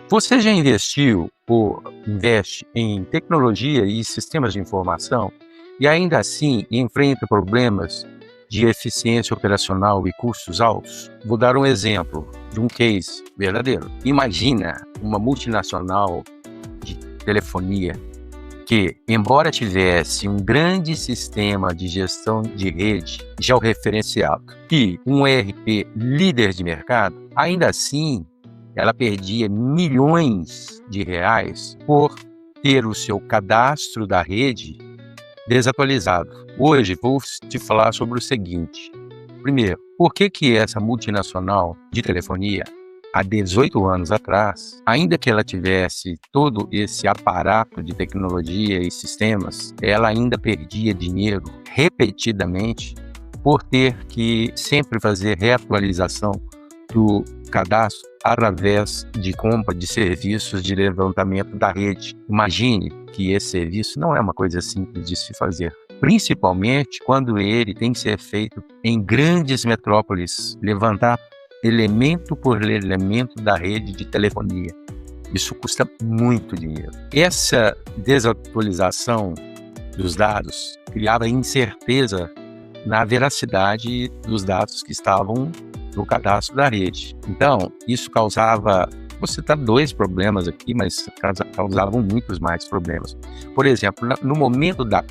Você já investiu ou investe em tecnologia e sistemas de informação e ainda assim enfrenta problemas de eficiência operacional e custos altos? Vou dar um exemplo de um case verdadeiro. Imagina uma multinacional de telefonia que, embora tivesse um grande sistema de gestão de rede georreferenciado e um ERP líder de mercado, ainda assim ela perdia milhões de reais por ter o seu cadastro da rede desatualizado. Hoje vou te falar sobre o seguinte. Primeiro, por que essa multinacional de telefonia, há 18 anos atrás, ainda que ela tivesse todo esse aparato de tecnologia e sistemas, ela ainda perdia dinheiro repetidamente por ter que sempre fazer reatualização do cadastro através de compra de serviços de levantamento da rede. Imagine que esse serviço não é uma coisa simples de se fazer, principalmente quando ele tem que ser feito em grandes metrópoles, levantar elemento por elemento da rede de telefonia. Isso custa muito dinheiro. Essa desatualização dos dados criava incerteza na veracidade dos dados que estavam no cadastro da rede. Então, isso causava, vou citar 2 problemas aqui, mas causavam muitos mais problemas. Por exemplo, no momento da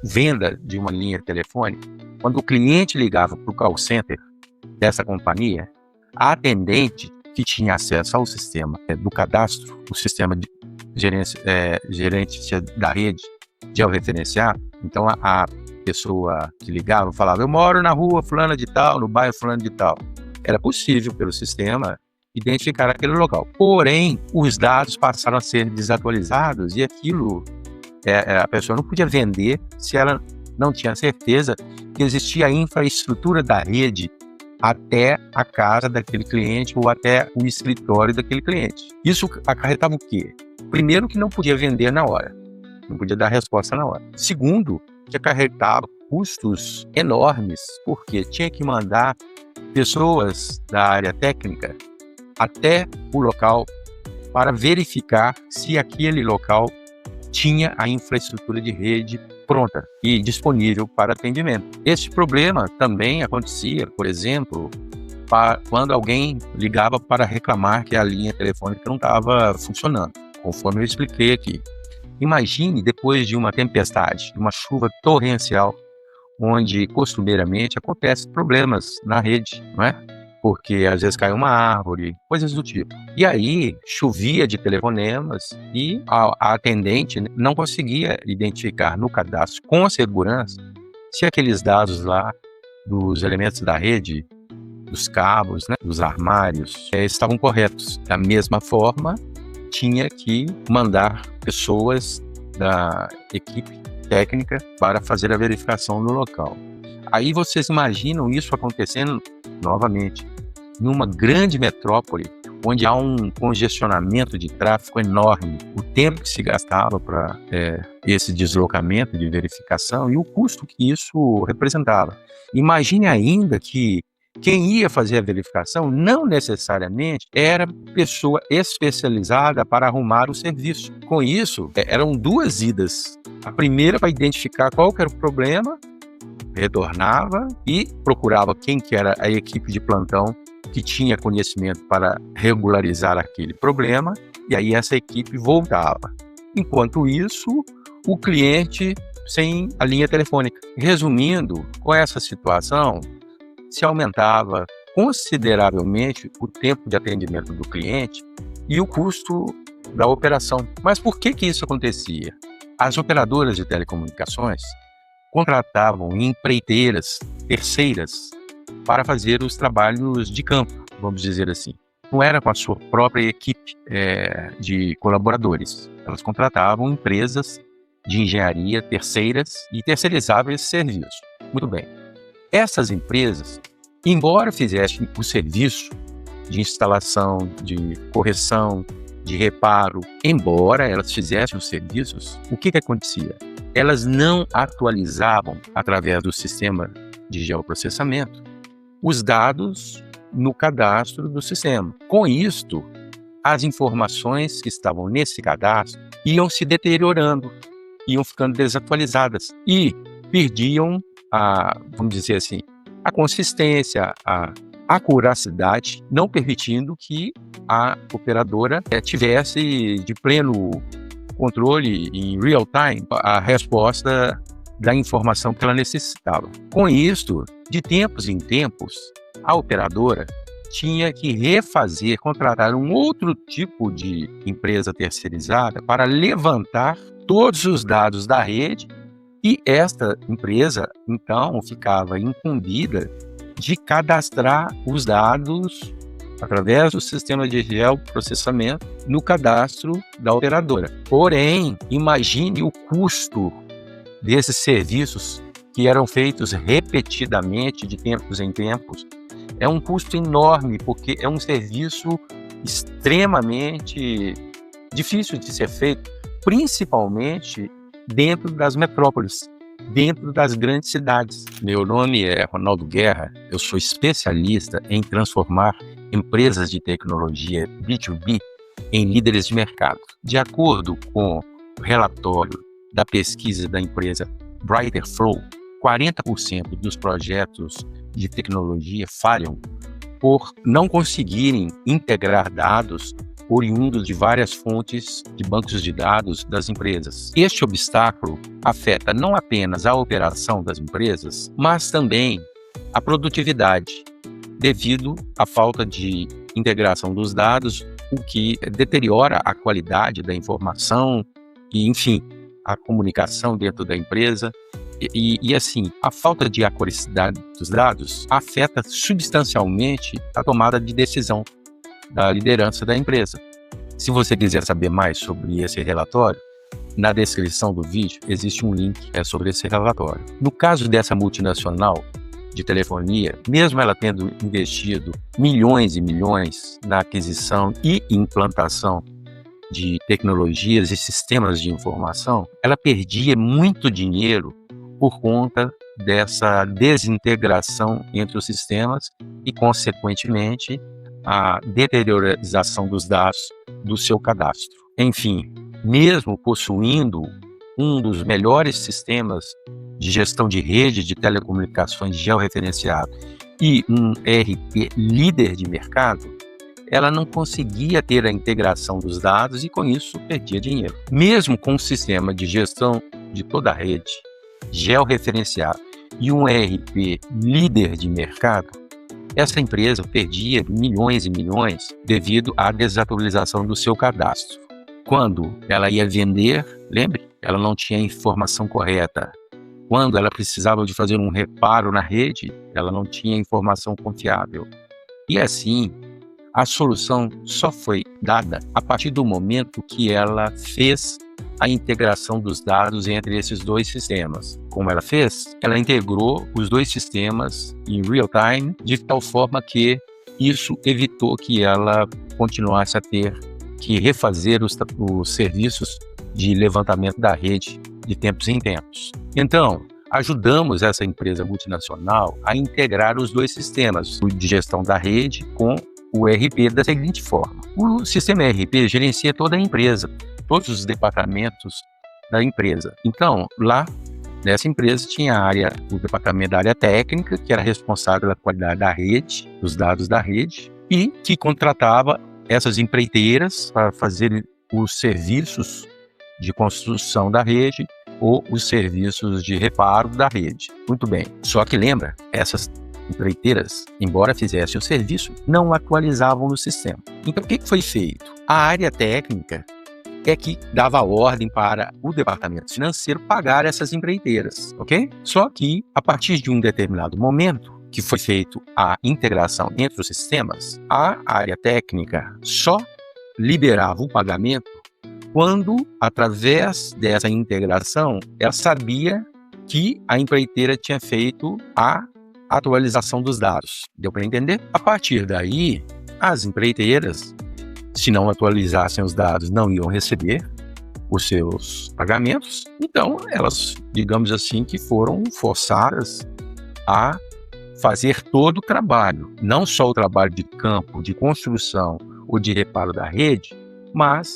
venda de uma linha telefônica, quando o cliente ligava para o call center dessa companhia, a atendente que tinha acesso ao sistema do cadastro, o sistema de gerente da rede georreferenciado, então a pessoa que ligava falava: eu moro na rua fulana de tal, no bairro fulano de tal. Era possível pelo sistema identificar aquele local. Porém, os dados passaram a ser desatualizados e aquilo, a pessoa não podia vender se ela não tinha certeza que existia a infraestrutura da rede até a casa daquele cliente ou até o escritório daquele cliente. Isso acarretava o quê? Primeiro, que não podia vender na hora, não podia dar resposta na hora. Segundo, que acarretava custos enormes, porque tinha que mandar pessoas da área técnica até o local para verificar se aquele local tinha a infraestrutura de rede pronta e disponível para atendimento. Este problema também acontecia, por exemplo, quando alguém ligava para reclamar que a linha telefônica não estava funcionando, conforme eu expliquei aqui. Imagine depois de uma tempestade, de uma chuva torrencial, onde costumeiramente acontecem problemas na rede, não é? Porque às vezes cai uma árvore, coisas do tipo. E aí chovia de telefonemas e a atendente não conseguia identificar no cadastro com segurança se aqueles dados lá dos elementos da rede, dos cabos, né, dos armários, estavam corretos. Da mesma forma, tinha que mandar pessoas da equipe técnica para fazer a verificação no local. Aí vocês imaginam isso acontecendo novamente numa grande metrópole, onde há um congestionamento de tráfego enorme, o tempo que se gastava para esse deslocamento de verificação e o custo que isso representava. Imagine ainda que quem ia fazer a verificação não necessariamente era pessoa especializada para arrumar o serviço. Com isso, eram 2 idas. A primeira para identificar qual que era o problema, retornava e procurava quem que era a equipe de plantão que tinha conhecimento para regularizar aquele problema, e aí essa equipe voltava. Enquanto isso, o cliente sem a linha telefônica. Resumindo, com essa situação, se aumentava consideravelmente o tempo de atendimento do cliente e o custo da operação. Mas por que isso acontecia? As operadoras de telecomunicações contratavam empreiteiras terceiras para fazer os trabalhos de campo, vamos dizer assim. Não era com a sua própria equipe de colaboradores. Elas contratavam empresas de engenharia terceiras e terceirizavam esse serviço. Muito bem. Essas empresas, embora fizessem o serviço de instalação, de correção, de reparo, embora elas fizessem os serviços, o que acontecia? Elas não atualizavam, através do sistema de geoprocessamento, os dados no cadastro do sistema. Com isto, as informações que estavam nesse cadastro iam se deteriorando, iam ficando desatualizadas e perdiam vamos dizer assim, a consistência, a acuracidade, não permitindo que a operadora tivesse de pleno controle em real time a resposta da informação que ela necessitava. Com isso, de tempos em tempos, a operadora tinha que refazer, contratar um outro tipo de empresa terceirizada para levantar todos os dados da rede, e esta empresa, então, ficava incumbida de cadastrar os dados através do sistema de geoprocessamento no cadastro da operadora. Porém, imagine o custo desses serviços que eram feitos repetidamente, de tempos em tempos. É um custo enorme, porque é um serviço extremamente difícil de ser feito, principalmente dentro das metrópoles, dentro das grandes cidades. Meu nome é Ronaldo Guerra, eu sou especialista em transformar empresas de tecnologia B2B em líderes de mercado. De acordo com o relatório da pesquisa da empresa Brighterflow, 40% dos projetos de tecnologia falham por não conseguirem integrar dados oriundos de várias fontes de bancos de dados das empresas. Este obstáculo afeta não apenas a operação das empresas, mas também a produtividade, devido à falta de integração dos dados, o que deteriora a qualidade da informação e, enfim, a comunicação dentro da empresa. E assim, a falta de acuracidade dos dados afeta substancialmente a tomada de decisão da liderança da empresa. Se você quiser saber mais sobre esse relatório, na descrição do vídeo existe um link sobre esse relatório. No caso dessa multinacional de telefonia, mesmo ela tendo investido milhões e milhões na aquisição e implantação de tecnologias e sistemas de informação, ela perdia muito dinheiro por conta dessa desintegração entre os sistemas e, consequentemente, a deteriorização dos dados do seu cadastro. Enfim, mesmo possuindo um dos melhores sistemas de gestão de rede de telecomunicações georreferenciado e um ERP líder de mercado, ela não conseguia ter a integração dos dados e, com isso, perdia dinheiro. Mesmo com um sistema de gestão de toda a rede georreferenciado e um ERP líder de mercado, essa empresa perdia milhões e milhões devido à desatualização do seu cadastro. Quando ela ia vender, lembre, ela não tinha a informação correta. Quando ela precisava de fazer um reparo na rede, ela não tinha informação confiável. E assim, a solução só foi dada a partir do momento que ela fez a integração dos dados entre esses dois sistemas. Como ela fez? Ela integrou os dois sistemas em real time, de tal forma que isso evitou que ela continuasse a ter que refazer os serviços de levantamento da rede de tempos em tempos. Então, ajudamos essa empresa multinacional a integrar os dois sistemas, o de gestão da rede com o ERP, da seguinte forma. O sistema ERP gerencia toda a empresa, todos os departamentos da empresa. Então, lá nessa empresa tinha o departamento da área técnica, que era responsável pela qualidade da rede, dos dados da rede, e que contratava essas empreiteiras para fazer os serviços de construção da rede ou os serviços de reparo da rede. Muito bem. Só que lembra, essas empreiteiras, embora fizessem o serviço, não atualizavam no sistema. Então, o que foi feito? A área técnica é que dava ordem para o departamento financeiro pagar essas empreiteiras, ok? Só que, a partir de um determinado momento, que foi feito a integração entre os sistemas, a área técnica só liberava o pagamento quando, através dessa integração, ela sabia que a empreiteira tinha feito a atualização dos dados. Deu para entender? A partir daí, as empreiteiras, se não atualizassem os dados, não iam receber os seus pagamentos. Então, elas, digamos assim, que foram forçadas a fazer todo o trabalho, não só o trabalho de campo, de construção, ou de reparo da rede, mas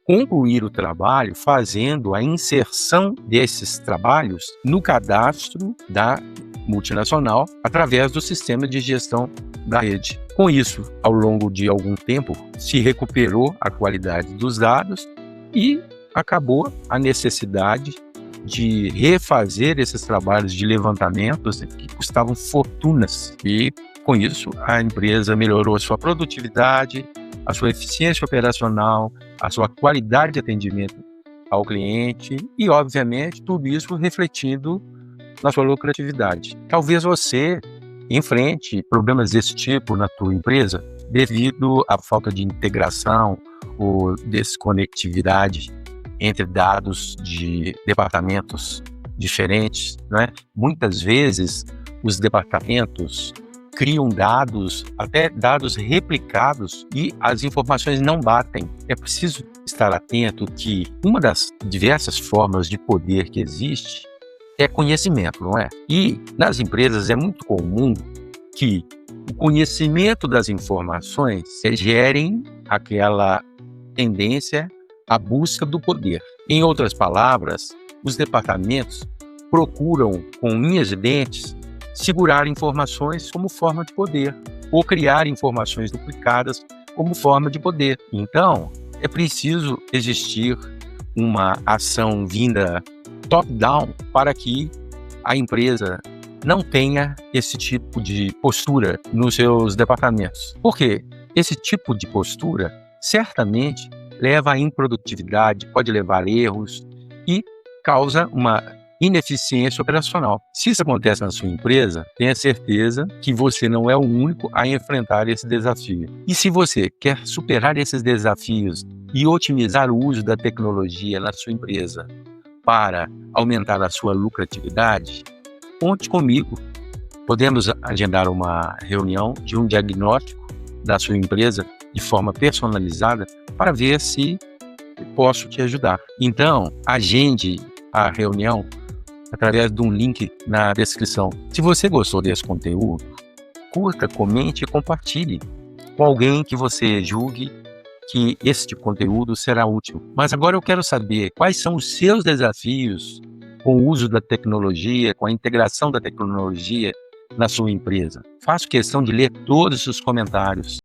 concluir o trabalho fazendo a inserção desses trabalhos no cadastro da multinacional através do sistema de gestão da rede. Com isso, ao longo de algum tempo, se recuperou a qualidade dos dados e acabou a necessidade de refazer esses trabalhos de levantamentos que custavam fortunas. E, com isso, a empresa melhorou a sua produtividade, a sua eficiência operacional, a sua qualidade de atendimento ao cliente e, obviamente, tudo isso refletindo na sua lucratividade. Talvez você enfrente problemas desse tipo na tua empresa devido à falta de integração ou desconectividade entre dados de departamentos diferentes, né? Muitas vezes os departamentos criam dados, até dados replicados, e as informações não batem. É preciso estar atento que uma das diversas formas de poder que existe é conhecimento, não é? E nas empresas é muito comum que o conhecimento das informações gerem aquela tendência à busca do poder. Em outras palavras, os departamentos procuram, com unhas e dentes, segurar informações como forma de poder, ou criar informações duplicadas como forma de poder. Então, é preciso existir uma ação vinda top-down para que a empresa não tenha esse tipo de postura nos seus departamentos. Porque esse tipo de postura certamente leva à improdutividade, pode levar a erros e causa uma ineficiência operacional. Se isso acontece na sua empresa, tenha certeza que você não é o único a enfrentar esse desafio. E se você quer superar esses desafios e otimizar o uso da tecnologia na sua empresa para aumentar a sua lucratividade, conte comigo. Podemos agendar uma reunião de um diagnóstico da sua empresa de forma personalizada para ver se posso te ajudar. Então, agende a reunião através de um link na descrição. Se você gostou desse conteúdo, curta, comente e compartilhe com alguém que você julgue que este conteúdo será útil. Mas agora eu quero saber quais são os seus desafios com o uso da tecnologia, com a integração da tecnologia na sua empresa. Faço questão de ler todos os comentários.